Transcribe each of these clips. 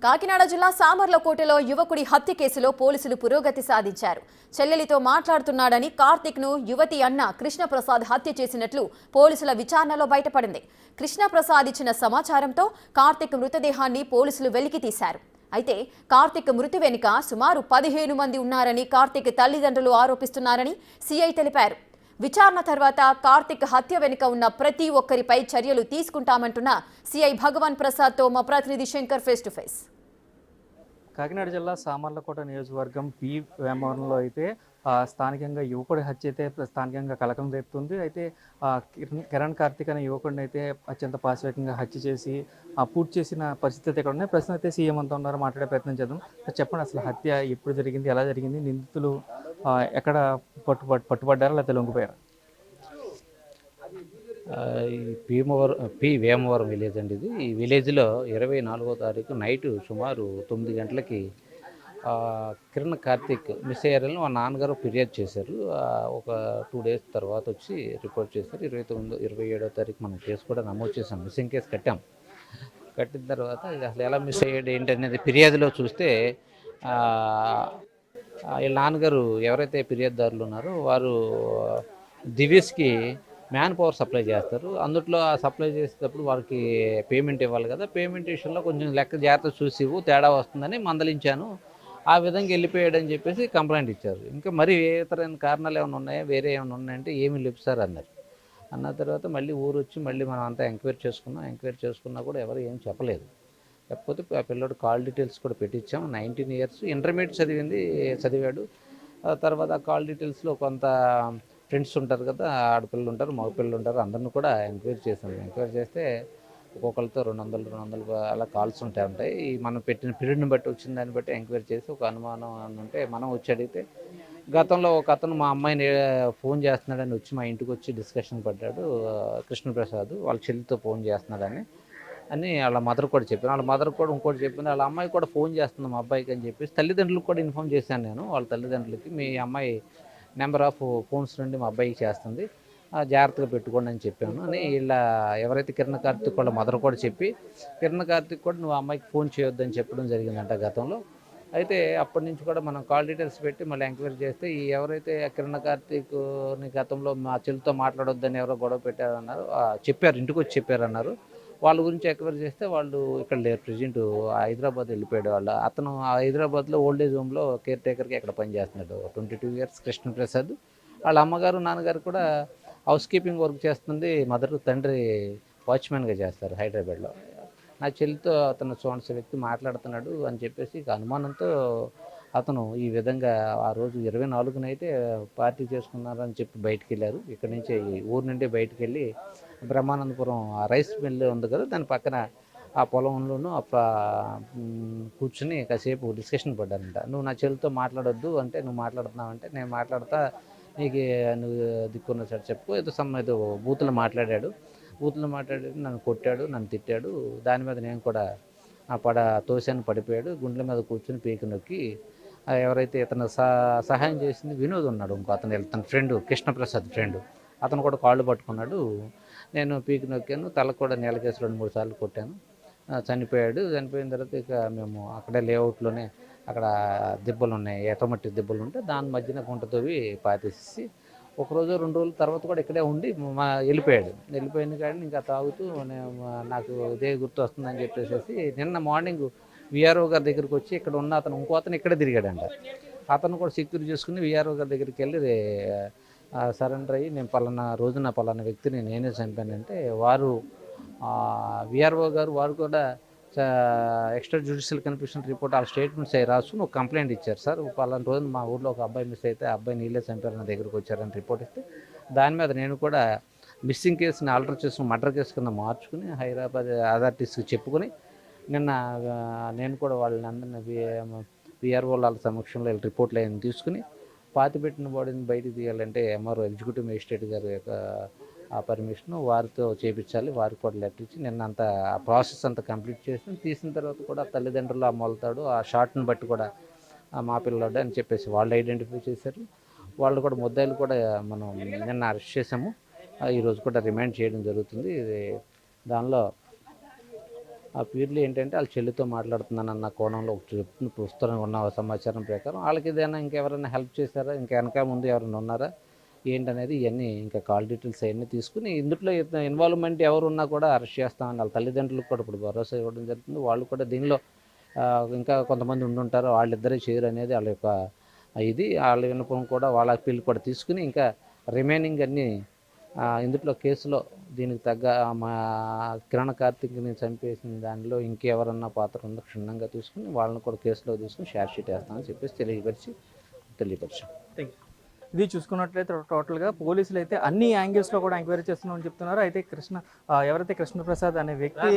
కాకినాడ జిల్లా సామర్లకోటలో యువకుడి హత్య కేసులో పోలీసులు పురోగతి సాధించారు. చెల్లెలితో మాట్లాడుతున్నాడని కార్తిక్ను యువతి అన్న కృష్ణప్రసాద్ హత్య చేసినట్లు పోలీసుల విచారణలో బయటపడింది. కృష్ణప్రసాద్ ఇచ్చిన సమాచారంతో కార్తిక్ మృతదేహాన్ని పోలీసులు వెలికి తీశారు. అయితే కార్తిక్ మృతి వెనుక సుమారు 15 మంది ఉన్నారని కార్తిక్ తల్లిదండ్రులు ఆరోపిస్తున్నారని సీఐ తెలిపారు. విచారణ తర్వాత కార్తిక్ హత్య వెనుక ఉన్న ప్రతి ఒక్కరిపై చర్యలు తీసుకుంటామంటున్న సీఐ భగవాన్ ప్రసాద్తో మా ప్రతినిధి Shankar face to face. Kakinada జిల్లా సామర్లకోట నియోజకవర్గం పి వేమవరంలో అయితే స్థానికంగా యువకుడి హత్య అయితే స్థానికంగా కలకలం రేపుతుంది. అయితే కిరణ్ కార్తిక్ అనే యువకుడిని అయితే అత్యంత పాశవికంగా హత్య చేసి పూర్తి చేసిన పరిస్థితి ఇక్కడ ఉన్నాయి. ప్రస్తుతం అయితే సీఎం అంతా ఉన్నారో మాట్లాడే ప్రయత్నం చేద్దాం. చెప్పండి, అసలు హత్య ఎప్పుడు జరిగింది, ఎలా జరిగింది, నిందితులు ఎక్కడ పట్టుబడ్డారా లేకపోతే లొంగిపోయారా? ఈ పి వేమవరం విలేజ్ అండి ఇది. ఈ విలేజ్లో 24వ తారీఖు నైటు సుమారు 9 గంటలకి కిరణ్ కార్తిక్ మిస్ అయ్యారని మా నాన్నగారు ఫిర్యాదు చేశారు. ఒక 2 డేస్ తర్వాత వచ్చి రిపోర్ట్ చేశారు. 27వ తారీఖు మనం కేసు కూడా నమోదు చేసాం, మిస్సింగ్ కేసు కట్టిన తర్వాత అసలు ఎలా మిస్ అయ్యాడు ఏంటనేది ఫిర్యాదులో చూస్తే వీళ్ళ నాన్నగారు ఎవరైతే ఫిర్యాదుదారులు ఉన్నారో వారు దివ్యస్కి మ్యాన్ పవర్ సప్లై చేస్తారు. అందుట్లో ఆ సప్లై చేసేటప్పుడు వారికి పేమెంట్ ఇవ్వాలి కదా, పేమెంట్ విషయంలో కొంచెం లెక్క జాగ్రత్త చూసి తేడా వస్తుందని మందలించాను, ఆ విధంగా వెళ్ళిపోయాడని చెప్పేసి కంప్లైంట్ ఇచ్చారు. ఇంకా మరి ఇతరైన కారణాలు ఏమైనా ఉన్నాయా, వేరే ఏమైనా ఉన్నాయంటే ఏమీ లేవు సార్ అన్నారు. అన్న తర్వాత మళ్ళీ ఊరు వచ్చి మళ్ళీ మనం అంతా ఎంక్వైరీ చేసుకున్నా కూడా ఎవరు ఏం చెప్పలేదు. లేకపోతే ఆ పిల్లడు కాల్ డీటెయిల్స్ కూడా పెట్టించాం. 19 ఇయర్స్ ఇంటర్మీడియట్ చదివాడు. తర్వాత ఆ కాల్ డీటెయిల్స్లో కొంత ఫ్రెండ్స్ ఉంటారు కదా, ఆడపిల్లలు ఉంటారు, మగపిల్లలు ఉంటారు, అందరిని కూడా ఎంక్వైరీ చేసాం. ఎంక్వైరీ చేస్తే ఒక్కొక్కరితో 200 అలా కాల్స్ ఉంటాయి. ఈ మనం పెట్టిన పీరియడ్ని బట్టి వచ్చిన దాన్ని బట్టి ఎంక్వైరీ చేసి ఒక అనుమానం అని ఉంటే మనం వచ్చి అడిగితే గతంలో ఒక అతను మా అమ్మాయిని ఫోన్ చేస్తున్నాడని వచ్చి మా ఇంటికి వచ్చి డిస్కషన్ పడ్డాడు, కృష్ణప్రసాద్ వాళ్ళ చెల్లితో ఫోన్ చేస్తున్నాడని వాళ్ళ మదర్ కూడా చెప్పాను. వాళ్ళ మదర్ కూడా ఇంకోటి చెప్పింది, వాళ్ళ అమ్మాయి కూడా ఫోన్ చేస్తుంది మా అబ్బాయికి అని చెప్పేసి తల్లిదండ్రులకు కూడా ఇన్ఫామ్ చేశాను నేను. వాళ్ళ తల్లిదండ్రులకి మీ అమ్మాయి నెంబర్ ఆఫ్ ఫోన్స్ నుండి మా అబ్బాయికి చేస్తుంది, జాగ్రత్తగా పెట్టుకోండి అని చెప్పాను అని ఇలా ఎవరైతే కిరణ్ కార్తిక్ వాళ్ళ మదర్ కూడా చెప్పి కిరణ్ కార్తిక్ కూడా నువ్వు అమ్మాయికి ఫోన్ చేయొద్దని చెప్పడం జరిగిందంట గతంలో. అయితే అప్పటి నుంచి కూడా మనం కాల్ డీటెయిల్స్ పెట్టి మళ్ళీ ఎంక్వైరీ చేస్తే ఈ ఎవరైతే కిరణ్ కార్తిక్ని గతంలో మా చెల్లితో మాట్లాడొద్దని ఎవరో గొడవ పెట్టారన్నారు, చెప్పారు, ఇంటికి వచ్చి చెప్పారన్నారు. వాళ్ళ గురించి ఎంక్వైరీ చేస్తే వాళ్ళు ఇక్కడ లేరు, ప్రజెంట్ హైదరాబాద్ వెళ్ళిపోయాడు. అతను హైదరాబాద్లో ఓల్డేజ్ హోమ్లో కేర్ టేకర్కి ఎక్కడ పనిచేస్తున్నాడు. 22 ఇయర్స్ కృష్ణప్రసాద్. వాళ్ళ అమ్మగారు నాన్నగారు కూడా హౌస్ కీపింగ్ వర్క్ చేస్తుంది, తండ్రి వాచ్మెన్గా చేస్తారు హైదరాబాద్లో. నా చెల్లితో అతను చూడండి వ్యక్తి మాట్లాడుతున్నాడు అని చెప్పేసి అనుమానంతో అతను ఈ విధంగా ఆ రోజు 24నైతే పార్టీ చేసుకున్నారని చెప్పి బయటికి వెళ్ళారు. ఇక్కడి నుంచి ఊరు నుండి బయటికి వెళ్ళి బ్రహ్మానందపురం రైస్ మిల్ ఉంది కదా, దాని పక్కన ఆ పొలంలోనూ కూర్చుని కాసేపు డిస్కషన్ పడ్డారంట. నువ్వు నా చెల్లితో మాట్లాడొద్దు అంటే నువ్వు మాట్లాడుతున్నావు అంటే నేను మాట్లాడతా, నీకు నువ్వు దిక్కున్న సార్ చెప్పు, ఏదో బూతులు మాట్లాడి నన్ను కొట్టాడు, నన్ను తిట్టాడు. దాని మీద నేను కూడా తోసాను, పడిపోయాడు, గుండెల మీద కూర్చొని పీకి నొక్కి ఎవరైతే ఇతను సహాయం చేసింది వినోద్ ఉన్నాడు, ఇంకో అతను తన ఫ్రెండ్ కృష్ణప్రసాద్ ఫ్రెండ్, అతను కూడా కాళ్ళు పట్టుకున్నాడు. నేను పీకి నొక్కాను, తలకు కూడా నేలకేసి 2-3 సార్లు కొట్టాను. చనిపోయిన తర్వాత ఇక మేము అక్కడే లేఅవుట్లోనే అక్కడ దిబ్బలు ఉన్నాయి, ఎటమట్టి దిబ్బలు ఉంటే దాని మధ్యన గుంట తవ్వి పాతేసి 1 రోజు 2 రోజుల తర్వాత కూడా ఇక్కడే ఉండి వెళ్ళిపోయిన కానీ ఇంకా తాగుతూ నాకు ఇదే గుర్తు వస్తుందని చెప్పేసి నిన్న మార్నింగ్ విఆర్ఓ గారి దగ్గరికి వచ్చి ఇక్కడ ఉన్న ఇంకో అతను ఇక్కడే తిరిగాడంట. అతను కూడా సెక్యూర్ చేసుకుని విఆర్ఓ గారి దగ్గరికి వెళ్ళి సరెండర్ అయ్యి నేను పలానా వ్యక్తిని నేనే చంపానంటే వారు విఆర్ఓ గారు వారు కూడా ఎక్స్ట్రా జ్యుడిషియల్ కన్ఫ్యూషన్ రిపోర్ట్ వాళ్ళ స్టేట్మెంట్స్ అవి రాసు నువ్వు కంప్లైంట్ ఇచ్చారు సార్, పలానా రోజున మా ఊళ్ళో ఒక అబ్బాయి మిస్ అయితే ఆ అబ్బాయి నీళ్ళే చంపారు నా దగ్గరికి వచ్చారని రిపోర్ట్ ఇస్తే దాని మీద నేను కూడా మిస్సింగ్ కేసుని ఆల్టర్ చేసుకుని మర్డర్ కేసు కింద మార్చుకుని హైదరాబాద్ అథారిటీస్కి చెప్పుకొని నిన్న నేను కూడా వాళ్ళని అందరినీ విఆర్ఓ వాళ్ళ సమక్షంలో రిపోర్ట్లు అయ్యి తీసుకుని పాతిపెట్టిన బాడీని బయటికి తీయాలంటే ఎంఆర్ఓ ఎగ్జిక్యూటివ్ మేజిస్ట్రేట్ గారి యొక్క ఆ పర్మిషన్ వారితో చేయించాలి, వారికి కూడా లెటర్ ఇచ్చి నిన్న అంతా ఆ ప్రాసెస్ అంతా కంప్లీట్ చేసి తీసిన తర్వాత కూడా తల్లిదండ్రులు ఆ మొలతాడు ఆ షార్ట్ని బట్టి కూడా మా పిల్లడు అని చెప్పేసి వాళ్ళు ఐడెంటిఫై చేశారు. వాళ్ళు కూడా ముద్దాయిలు కూడా మనం నిన్న అరెస్ట్ చేసాము, ఈరోజు కూడా రిమాండ్ చేయడం జరుగుతుంది. దానిలో ఆ ప్యూర్లీ ఏంటంటే వాళ్ళ చెల్లితో మాట్లాడుతున్నానన్న కోణంలో ఒక చెప్తున్న పుస్తకం ఉన్న సమాచారం ప్రకారం వాళ్ళకి ఏదైనా ఇంకెవరైనా హెల్ప్ చేశారా, ఇంకా వెనక ముందు ఎవరైనా ఉన్నారా ఏంటనేది ఇవన్నీ ఇంకా కాల్ డీటెయిల్స్ అవన్నీ తీసుకుని ఇందులో ఇన్వాల్వ్మెంట్ ఎవరు ఉన్నా కూడా అరెస్ట్ చేస్తామని వాళ్ళ తల్లిదండ్రులకు కూడా ఇప్పుడు భరోసా ఇవ్వడం జరుగుతుంది. వాళ్ళు కూడా దీనిలో ఇంకా కొంతమంది ఉండుంటారు, వాళ్ళిద్దరే చేయరు అనేది వాళ్ళ యొక్క ఇది వాళ్ళ విన్నపం కూడా వాళ్ళ అప్పీల్ కూడా తీసుకుని ఇంకా రిమైనింగ్ అన్నీ ఇందులో కేసులో దీనికి తగ్గ మా కిరణ్ కార్తిక్ని చంపేసిన దానిలో ఇంకెవరన్నా పాత్ర ఉందో క్షుణ్ణంగా తీసుకుని వాళ్ళని కూడా కేసులో తీసుకుని షార్ట్ షీట్ వేస్తామని చెప్పేసి తెలియపరిచాం. ఇది చూసుకున్నట్లయితే టోటల్గా పోలీసులు అయితే అన్ని యాంగిల్స్లో కూడా ఎంక్వైరీ చేస్తున్నామని చెప్తున్నారు. అయితే ఎవరైతే కృష్ణప్రసాద్ అనే వ్యక్తి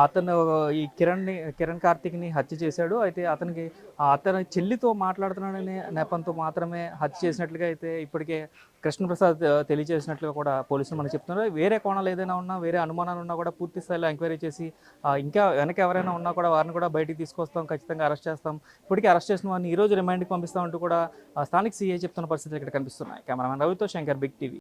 అతను ఈ కిరణ్ కార్తిక్ని హత్య చేశాడు. అయితే అతని చెల్లితో మాట్లాడుతున్నాడనే నెపంతో మాత్రమే హత్య చేసినట్లుగా అయితే ఇప్పటికే కృష్ణప్రసాద్ తెలియజేసినట్లుగా కూడా పోలీసులు మనకు చెప్తున్నారు. వేరే కోణాలు ఏదైనా ఉన్నా, వేరే అనుమానాలు ఉన్నా కూడా పూర్తి స్థాయిలో ఎంక్వైరీ చేసి ఇంకా వెనక ఎవరైనా ఉన్నా కూడా వారిని కూడా బయటికి తీసుకొస్తాం, ఖచ్చితంగా అరెస్ట్ చేస్తాం. ఇప్పటికే అరెస్ట్ చేసిన వారిని ఈరోజు రిమాండ్కి పంపిస్తామంటూ కూడా స్థానిక సీఐ చెప్తున్న పరిస్థితులు ఇక్కడ కనిపిస్తున్నాయి. కెమెరామెన్ రవితో శంకర్, బిగ్ టీవీ.